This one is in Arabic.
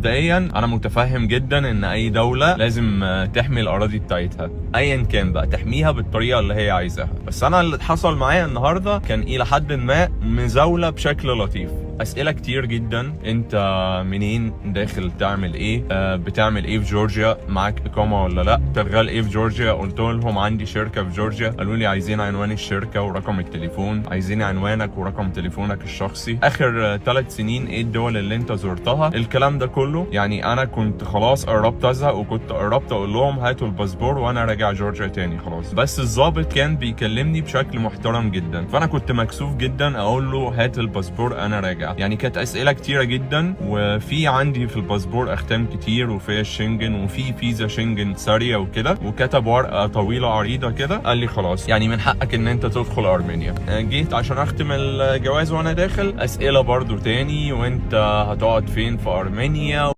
مبدئيا انا متفهم جدا ان اي دولة لازم تحمي الاراضي بتاعتها ايا كان بقى، تحميها بالطريقة اللي هي عايزاها. بس انا اللي حصل معايا النهاردة كان الى حد ما مزاولة بشكل لطيف. اسئله كتير جدا، انت منين، داخل تعمل ايه، بتعمل ايه في جورجيا، معاك اقامه ولا لا، شغال ايه في جورجيا. قلت لهم عندي شركه في جورجيا. قالوا لي عايزين عنوان الشركه ورقم التليفون، عايزين عنوانك ورقم تليفونك الشخصي، اخر 3 سنين ايه الدول اللي انت زرتها، الكلام ده كله. يعني انا كنت خلاص قربت ازهق، وكنت قربت اقول لهم هاتوا الباسبور وانا راجع جورجيا تاني خلاص. بس الضابط كان بيكلمني بشكل محترم جدا، فانا كنت مكسوف جدا اقول له هات الباسبور انا راجع. يعني كانت اسئله كتيره جدا، وفي عندي في الباسبور اختام كتير، وفي الشنجن، وفي فيزا شنجن ساريه وكده، وكتب ورقه طويله عريضه كده. قال لي خلاص يعني من حقك ان انت تدخل ارمينيا. جيت عشان اختم الجواز وانا داخل اسئله برضو تاني، وانت هتقعد فين في ارمينيا.